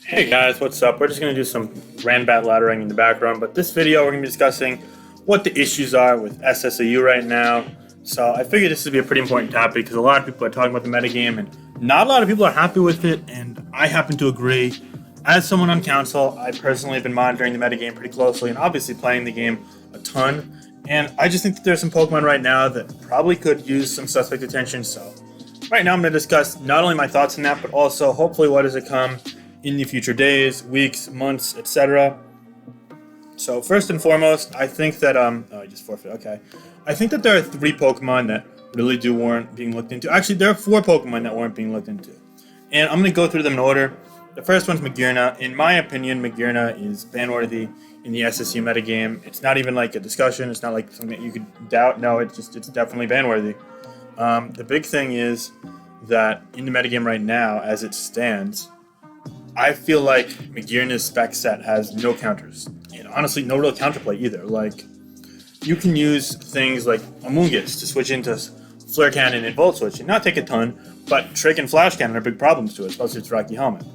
Hey guys, what's up? We're just going to do some Ranbat laddering in the background, but this video we're going to be discussing what the issues are with SSBU right now. So I figured this would be a pretty important topic because a lot of people are talking about the metagame and not a lot of people are happy with it, and I happen to agree. As someone on council, I personally have been monitoring the metagame pretty closely and obviously playing the game a ton, and I just think that there's some Pokemon right now that probably could use some suspect attention. So right now I'm going to discuss not only my thoughts on that, but also hopefully what is to come in the future days, weeks, months, etc. So first and foremost, I think that I just forfeit. Okay, I think that there are 3 Pokemon that really do warrant being looked into. Actually, there are 4 Pokemon that warrant being looked into, and I'm going to go through them in order. The first one's Magearna. In my opinion, Magearna is ban-worthy in the SSU metagame. It's not even like a discussion. It's not like something that you could doubt. No, it's definitely ban-worthy. The big thing is that in the metagame right now, as it stands, I feel like Magearna's spec set has no counters, and honestly, no real counterplay either. Like, you can use things like Amoonguss to switch into Flare Cannon and Volt Switch, and not take a ton, but Trick and Flash Cannon are big problems to it, especially its Rocky Helmet.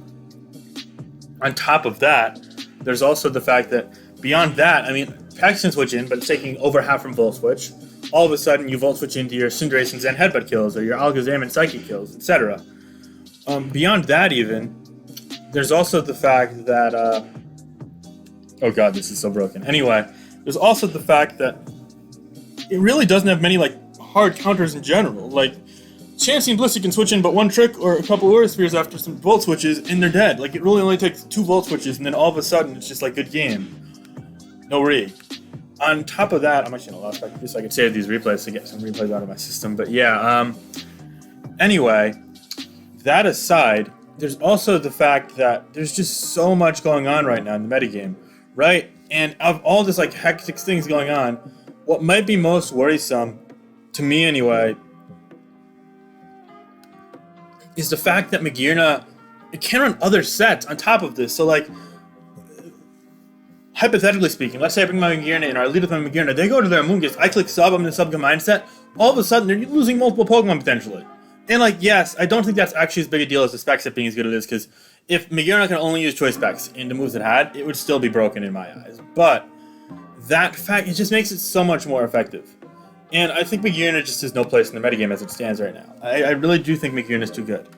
On top of that, there's also the fact that beyond that, I mean, Packs can switch in, but it's taking over half from Volt Switch. All of a sudden, you Volt Switch into your Cinderace and Zen Headbutt kills, or your Alakazam and Psychic kills, etc. Beyond that, even, there's also the fact that, oh god, this is so broken. Anyway, there's also the fact that it really doesn't have many, like, hard counters in general. Like, Chansey and Blissey can switch in but one Trick or a couple Aura Spheres after some Volt Switches, and they're dead. Like, it really only takes 2 Volt Switches, and then all of a sudden, it's just like, good game. No re. On top of that, I'm actually gonna last back just so I can save these replays to get some replays out of my system, but yeah, anyway, that aside, there's also the fact that there's just so much going on right now in the metagame, right? And of all this like hectic things going on, what might be most worrisome, to me anyway, is the fact that Magearna, it can run other sets on top of this. So like, hypothetically speaking, let's say I bring my Magearna in, or I lead with my Magearna, they go to their Amoonguss, I click sub, I'm in the sub combined set, all of a sudden they're losing multiple Pokemon potentially. And, like, yes, I don't think that's actually as big a deal as the spec set being as good as it is, because if Magearna can only use choice specs in the moves it had, it would still be broken in my eyes. But that fact, it just makes it so much more effective. And I think Magearna just has no place in the metagame as it stands right now. I really do think Magearna is too good.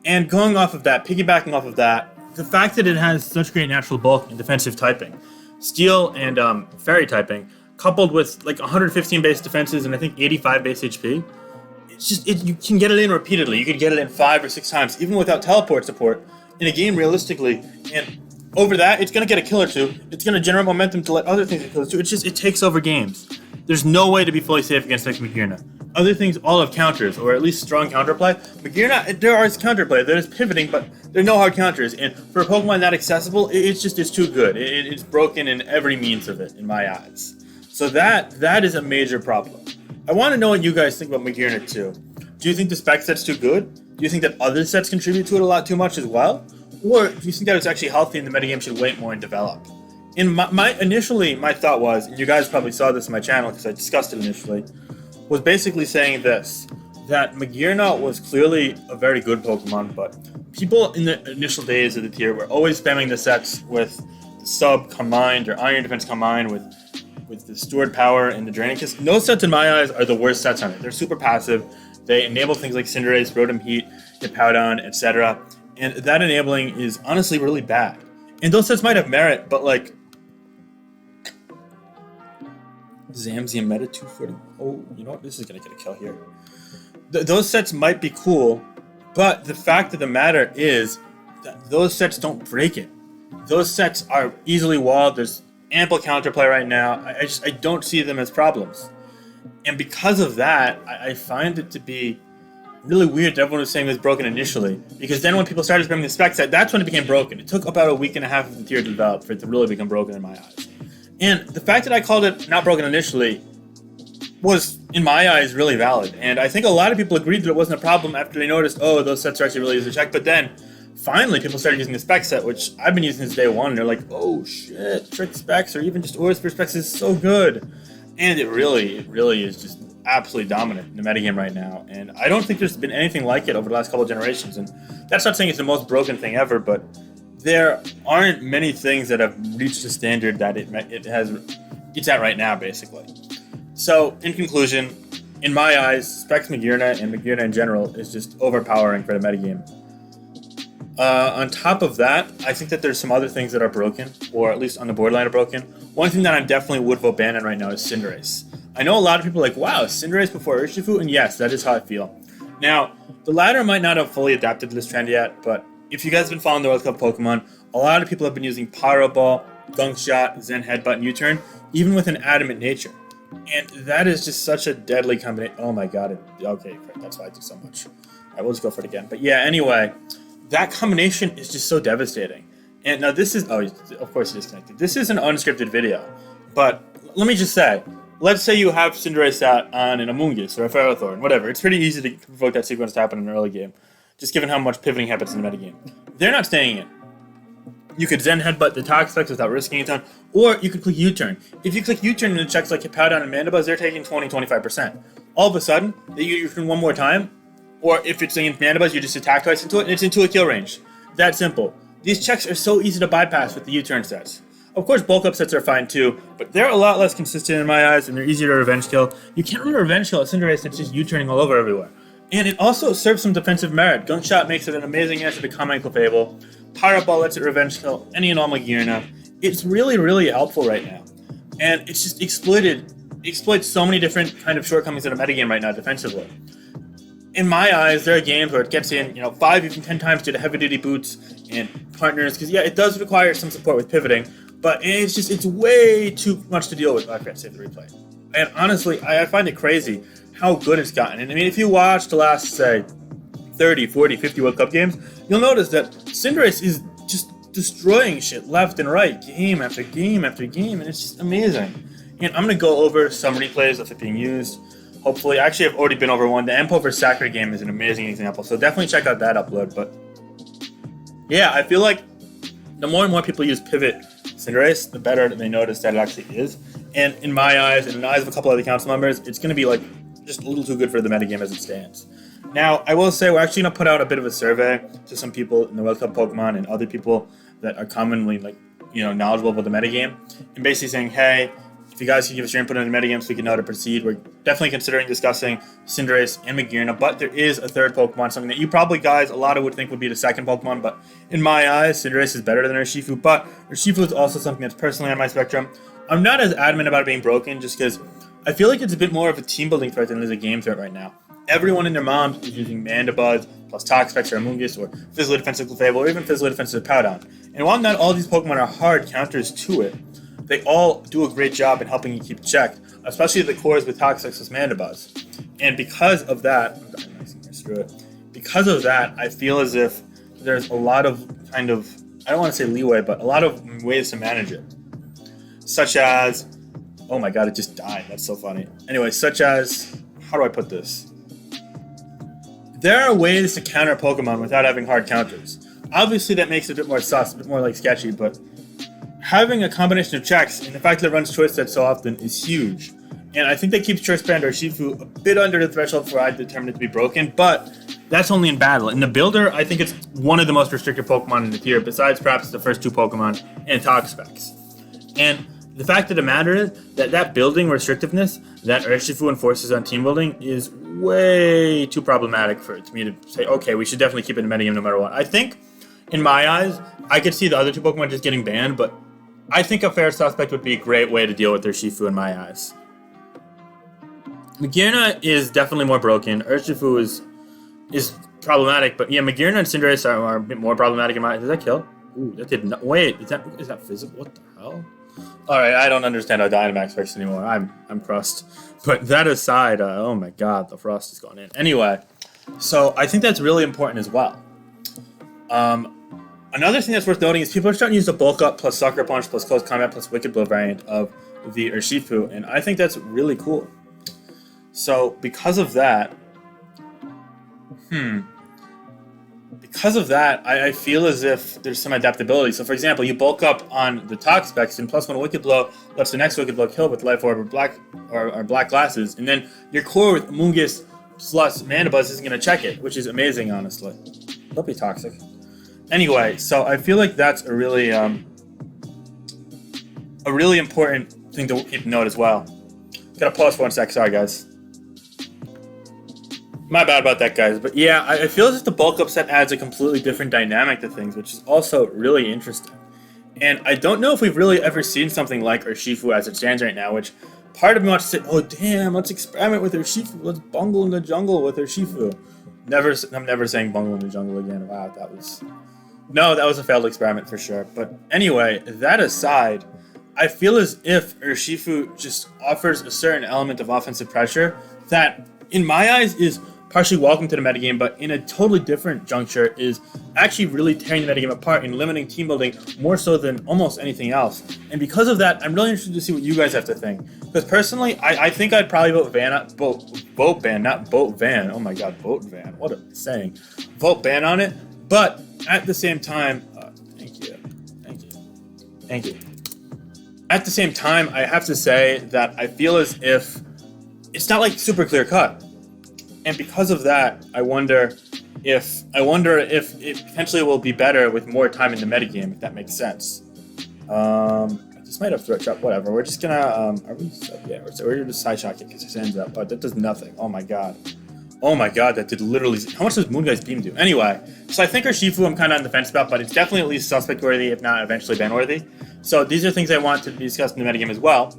And going off of that, piggybacking off of that, the fact that it has such great natural bulk and defensive typing, Steel and Fairy typing, coupled with, like, 115 base defenses and I think 85 base HP, it's just, you can get it in repeatedly. You could get it in 5 or 6 times, even without teleport support, in a game realistically. And over that, it's going to get a kill or 2. It's going to generate momentum to let other things get kills too. It's just, it takes over games. There's no way to be fully safe against next Magearna. Other things all have counters, or at least strong counterplay. Magearna, there is counterplay. There's pivoting, but there are no hard counters. And for a Pokemon that accessible, it's too good. It's broken in every means of it, in my eyes. So that is a major problem. I want to know what you guys think about Magearna too. Do you think the spec set's too good? Do you think that other sets contribute to it a lot too much as well? Or do you think that it's actually healthy and the metagame should wait more and develop? And initially, my thought was, and you guys probably saw this on my channel because I discussed it initially, was basically saying this, that Magearna was clearly a very good Pokemon, but people in the initial days of the tier were always spamming the sets with the Sub combined or Iron Defense combined with the Stored Power and the Draining Kiss. Those sets in my eyes are the worst sets on it. They're super passive. They enable things like Cinderace, Rotom Heat, Hippowdon, etc. And that enabling is honestly really bad. And those sets might have merit, but like Zamzium Meta 240. Oh, you know what? This is going to get a kill here. Those sets might be cool, but the fact of the matter is that those sets don't break it. Those sets are easily walled. There's ample counterplay right now. I don't see them as problems. And because of that, I find it to be really weird that everyone was saying it was broken initially. Because then when people started spamming the spec set, that's when it became broken. It took about a week and a half of the tier to develop for it to really become broken in my eyes. And the fact that I called it not broken initially was, in my eyes, really valid. And I think a lot of people agreed that it wasn't a problem after they noticed, oh, those sets are actually really easy to check. But then, finally, people started using the spec set, which I've been using since day one. And they're like, oh, shit, Trick specs or even just Aura Sphere specs is so good. And it really is just absolutely dominant in the metagame right now. And I don't think there's been anything like it over the last couple of generations. And that's not saying it's the most broken thing ever, but there aren't many things that have reached the standard that it's at right now, basically. So, in conclusion, in my eyes, Specs Magearna and Magearna in general is just overpowering for the metagame. On top of that, I think that there's some other things that are broken, or at least on the borderline are broken. One thing that I definitely would vote ban on right now is Cinderace. I know a lot of people are like, wow, Cinderace before Urshifu, and yes, that is how I feel. Now, the latter might not have fully adapted to this trend yet, but if you guys have been following the World Cup Pokemon, a lot of people have been using Pyro Ball, Gunk Shot, Zen Headbutt, and U-Turn, even with an adamant nature. And that is just such a deadly combination. Oh my god. Okay, that's why I do so much. I will just go for it again. But yeah, anyway, that combination is just so devastating. And now this is, oh, of course it is connected. This is an unscripted video. But let me just say, let's say you have Cinderace out on an Amoonguss or a Ferrothorn, whatever. It's pretty easy to provoke that sequence to happen in an early game, just given how much pivoting happens in the metagame. They're not staying in. You could Zen Headbutt the Toxapex without risking a ton, or you could click U-Turn. If you click U-Turn and it checks like Hippowdon and Mandibuzz, they're taking 20-25%. All of a sudden, they U-Turn one more time, or if it's against Mandibuzz, you just attack twice into it, and it's into a kill range. That simple. These checks are so easy to bypass with the U-Turn sets. Of course, bulk up sets are fine too, but they're a lot less consistent in my eyes, and they're easier to revenge kill. You can't really revenge kill a Cinderace that's just U-Turning all over everywhere. And it also serves some defensive merit. Gunk Shot makes it an amazing answer to Common Clefable. Pyro Ball lets it revenge kill any and all Magearna. It's really, really helpful right now. And it's just exploits so many different kind of shortcomings in a metagame right now defensively. In my eyes, there are games where it gets in, 5, even 10 times due to heavy-duty boots and partners, because yeah, it does require some support with pivoting, but it's way too much to deal with. Oh, I forgot to save the replay. And honestly, I find it crazy how good it's gotten. And I mean, if you watch the last, say, 30, 40, 50 World Cup games, you'll notice that Cinderace is just destroying shit left and right, game after game after game, and it's just amazing. And I'm going to go over some replays of it being used. Hopefully, actually, I've already been over one. The Empo vs. Sakura game is an amazing example, so definitely check out that upload. But yeah, I feel like the more and more people use Pivot Cinderace, the better they notice that it actually is. And in my eyes, and in the eyes of a couple other council members, it's going to be like just a little too good for the metagame as it stands. Now, I will say we're actually going to put out a bit of a survey to some people in the World Cup Pokemon and other people that are commonly knowledgeable about the metagame, and basically saying, hey, if you guys can give us your input on the metagame so we can know how to proceed. We're definitely considering discussing Cinderace and Magearna, but there is a third Pokemon, something that you probably guys, a lot of would think would be the second Pokemon, but in my eyes, Cinderace is better than Urshifu, but Urshifu is also something that's personally on my spectrum. I'm not as adamant about it being broken just because I feel like it's a bit more of a team building threat than it is a game threat right now. Everyone and their moms is using Mandibuzz plus Toxapex or Amoonguss or physically defensive Clefable or even physically defensive Hippowdon. And while not all these Pokemon are hard counters to it, they all do a great job in helping you keep check, especially the cores with Toxapex with Mandibuzz. And because of that, because of that, I feel as if there's a lot of I don't want to say leeway, but a lot of ways to manage it. Such as, oh my god, it just died. That's so funny. Anyway, such as, how do I put this? There are ways to counter Pokemon without having hard counters. Obviously, that makes it a bit more sus, a bit more sketchy, but having a combination of checks and the fact that it runs choice sets so often is huge. And I think that keeps Choice Band or Urshifu a bit under the threshold for I determine it to be broken, but that's only in battle. In the builder, I think it's one of the most restricted Pokemon in the tier, besides perhaps the first two Pokemon and Toxapex. And the fact of the matter is that building restrictiveness that Urshifu enforces on team building is way too problematic for me to say, okay, we should definitely keep it in metagame no matter what. I think, in my eyes, I could see the other two Pokemon just getting banned, but I think a fair suspect would be a great way to deal with Urshifu in my eyes. Magearna is definitely more broken. Urshifu is problematic, but yeah, Magearna and Cinderace are a bit more problematic in my eyes. Did that kill? Ooh, that did not. Wait, is that physical? What the hell? Alright, I don't understand how Dynamax works anymore. I'm crushed. But that aside, oh my god, the frost has gone in. Anyway, so I think that's really important as well. Another thing that's worth noting is people are starting to use the Bulk Up plus Sucker Punch plus Close Combat plus Wicked Blow variant of the Urshifu, and I think that's really cool. So, because of that, I feel as if there's some adaptability. So, for example, you bulk up on the Toxapex, and plus one Wicked Blow lets the next Wicked Blow kill with Life Orb or Black Glasses, and then your core with Amoonguss plus Mandibuzz isn't going to check it, which is amazing, honestly. Don't be toxic. Anyway, so I feel like that's a really important thing to keep note as well. Gotta pause for 1 sec. Sorry, guys. My bad about that, guys. But yeah, I feel as if the bulk up set adds a completely different dynamic to things, which is also really interesting. And I don't know if we've really ever seen something like Urshifu as it stands right now, which part of me wants to say, oh damn, let's experiment with Urshifu. Let's bungle in the jungle with Urshifu. I'm never saying bungle in the jungle again. Wow, that was a failed experiment for sure. But anyway, that aside, I feel as if Urshifu just offers a certain element of offensive pressure that, in my eyes, is partially welcome to the metagame, but in a totally different juncture is actually really tearing the metagame apart and limiting team building more so than almost anything else. And because of that, I'm really interested to see what you guys have to think. Because personally, I think I'd probably vote ban, not boat van. Oh my god, boat van. What a saying. Vote ban on it. But at the same time, thank you. At the same time, I have to say that I feel as if it's not like super clear cut. And because of that, I wonder if it potentially will be better with more time in the metagame, if that makes sense. I just might have throat chop, whatever. We're just gonna we're gonna just side shot it because his hands up, but that does nothing. Oh my god, that did literally. How much does Moon Guy's beam do? Anyway, so I think Urshifu I'm kind of on the fence about, but it's definitely at least suspect worthy, if not eventually ban worthy. So these are things I want to be discussed in the metagame as well.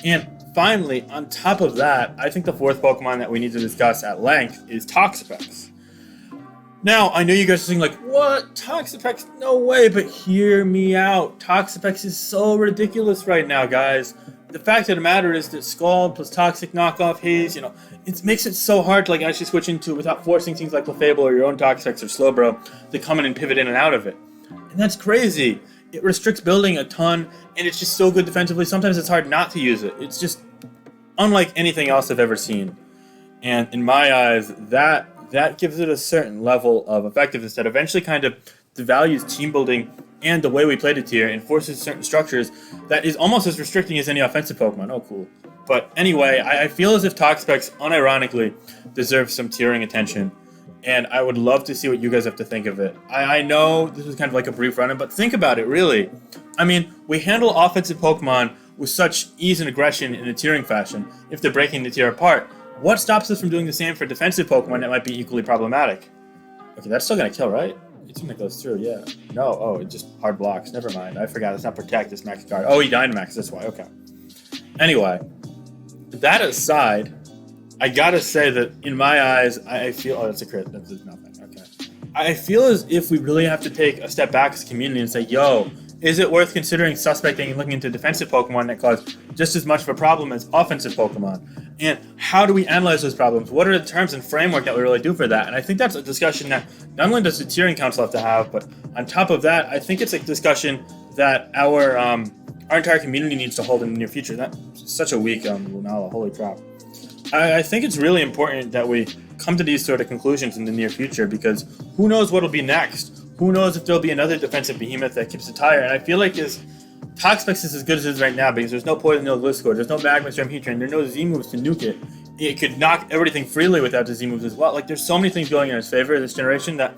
And finally, on top of that, I think the fourth Pokemon that we need to discuss at length is Toxapex. Now, I know you guys are saying, like, what? Toxapex? No way, but hear me out. Toxapex is so ridiculous right now, guys. The fact of the matter is that Scald plus Toxic knockoff Haze, it makes it so hard to, like, actually switch into it without forcing things like Clefable or your own Toxapex or Slowbro to come in and pivot in and out of it. And that's crazy. It restricts building a ton, and it's just so good defensively. Sometimes it's hard not to use it. It's just unlike anything else I've ever seen. And in my eyes, that gives it a certain level of effectiveness that eventually kind of devalues team building and the way we played it here and forces certain structures that is almost as restricting as any offensive Pokemon. Oh, cool. But anyway, I feel as if Toxapex unironically deserves some tiering attention. And I would love to see what you guys have to think of it. I know this was kind of like a brief run-in, but think about it, really. I mean, we handle offensive Pokemon with such ease and aggression in a tiering fashion if they're breaking the tier apart. What stops us from doing the same for defensive Pokemon that might be equally problematic? Okay, that's still going to kill, right? It's going to go through, yeah. No, oh, it just hard blocks. Never mind. I forgot. It's not protect, it's max guard. Oh, he Dynamax, that's why. Okay. Anyway, that aside, I gotta say that in my eyes, I feel... Oh, that's a crit. That's nothing. Okay. I feel as if we really have to take a step back as a community and say, yo, is it worth considering suspecting and looking into defensive Pokemon that cause just as much of a problem as offensive Pokemon? And how do we analyze those problems? What are the terms and framework that we really do for that? And I think that's a discussion that not only does the tiering council have to have, but on top of that, I think it's a discussion that our entire community needs to hold in the near future. That's such a weak Lunala. Holy crap. I think it's really important that we come to these sort of conclusions in the near future because who knows what'll be next? Who knows if there'll be another defensive behemoth that keeps it tire? And I feel like Toxapex is as good as it is right now because there's no Poison, no Gliscor, there's no Magma Storm Heatran, there are no Z-moves to nuke it. It could knock everything freely without the Z-moves as well. Like, there's so many things going in its favor this generation that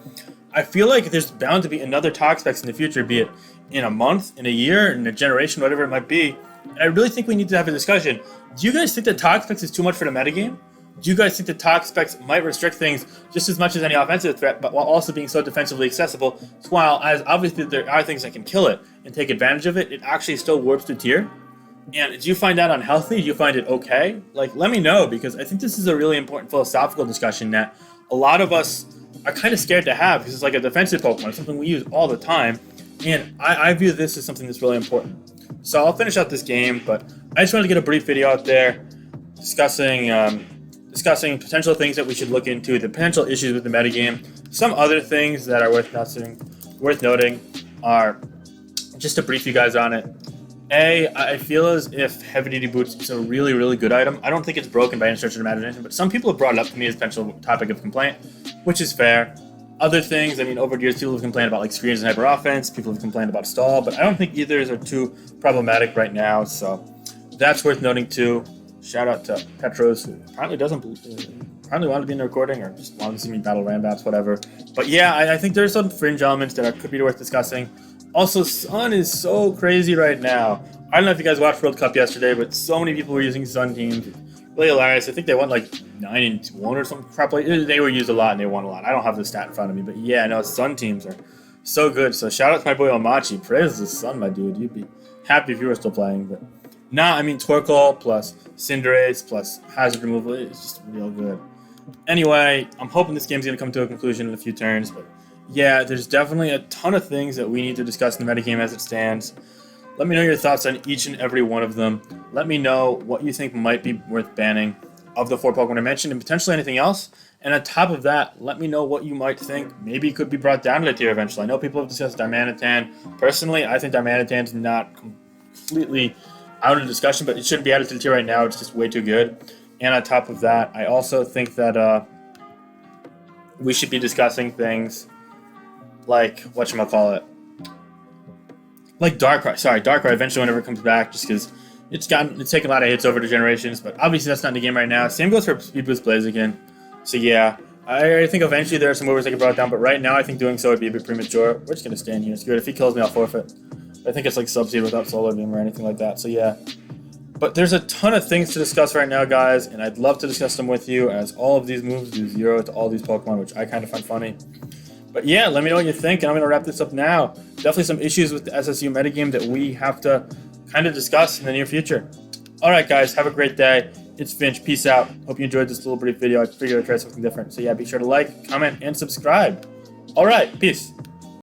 I feel like there's bound to be another Toxapex in the future, be it in a month, in a year, in a generation, whatever it might be. And I really think we need to have a discussion. Do you guys think that Toxapex is too much for the metagame? Do you guys think that Toxapex might restrict things just as much as any offensive threat, but while also being so defensively accessible? So while as obviously there are things that can kill it and take advantage of it, it actually still warps to tier? And do you find that unhealthy? Do you find it okay? Like, let me know, because I think this is a really important philosophical discussion that a lot of us are kind of scared to have, because it's like a defensive Pokemon. It's something we use all the time. And I view this as something that's really important. So I'll finish out this game, but I just wanted to get a brief video out there discussing potential things that we should look into, the potential issues with the metagame. Some other things that are worth noting are, just to brief you guys on it. I feel as if Heavy Duty Boots is a really, really good item. I don't think it's broken by any stretch of the imagination, but some people have brought it up to me as a potential topic of complaint, which is fair. Other things, I mean, over the years, people have complained about like screens and hyper offense, people have complained about stall, but I don't think either are too problematic right now, so that's worth noting too. Shout out to Petros, who apparently wanted to be in the recording, or just wanted to see me battle Rambats, whatever. But yeah, I think there's some fringe elements that could be worth discussing. Also, Sun is so crazy right now. I don't know if you guys watched World Cup yesterday, but so many people were using Sun teams. Really hilarious. I think they won like 9-1 or some crap like. They were used a lot and they won a lot. I don't have the stat in front of me, but yeah, no, Sun teams are so good. So shout out to my boy Omachi. Praise the Sun, my dude. You'd be happy if you were still playing, but nah. I mean, Torkoal plus Cinderace plus Hazard Removal is just real good. Anyway, I'm hoping this game's going to come to a conclusion in a few turns, but yeah, there's definitely a ton of things that we need to discuss in the metagame as it stands. Let me know your thoughts on each and every one of them. Let me know what you think might be worth banning of the 4 Pokemon I mentioned and potentially anything else. And on top of that, let me know what you might think maybe could be brought down to the tier eventually. I know people have discussed Diamanitan. Personally, I think Diamanitan's not completely out of discussion, but it shouldn't be added to the tier right now. It's just way too good. And on top of that, I also think that we should be discussing things like, whatchamacallit, like Darkrai. Sorry, Darkrai eventually whenever it comes back, just because it's taken a lot of hits over the generations, but obviously that's not in the game right now. Same goes for Speed Boost Blaziken. So yeah, I think eventually there are some movers that can brought it down, but right now I think doing so would be a bit premature. We're just going to stand here. It's good. If he kills me, I'll forfeit. I think it's like Sub-Seed without Solar Beam or anything like that, so yeah. But there's a ton of things to discuss right now, guys, and I'd love to discuss them with you, as all of these moves do 0 to all these Pokemon, which I kind of find funny. But yeah, let me know what you think, and I'm going to wrap this up now. Definitely some issues with the SSU metagame that we have to kind of discuss in the near future. Alright, guys, have a great day. It's Finch. Peace out. Hope you enjoyed this little brief video. I figured I'd try something different. So yeah, be sure to like, comment, and subscribe. Alright, peace.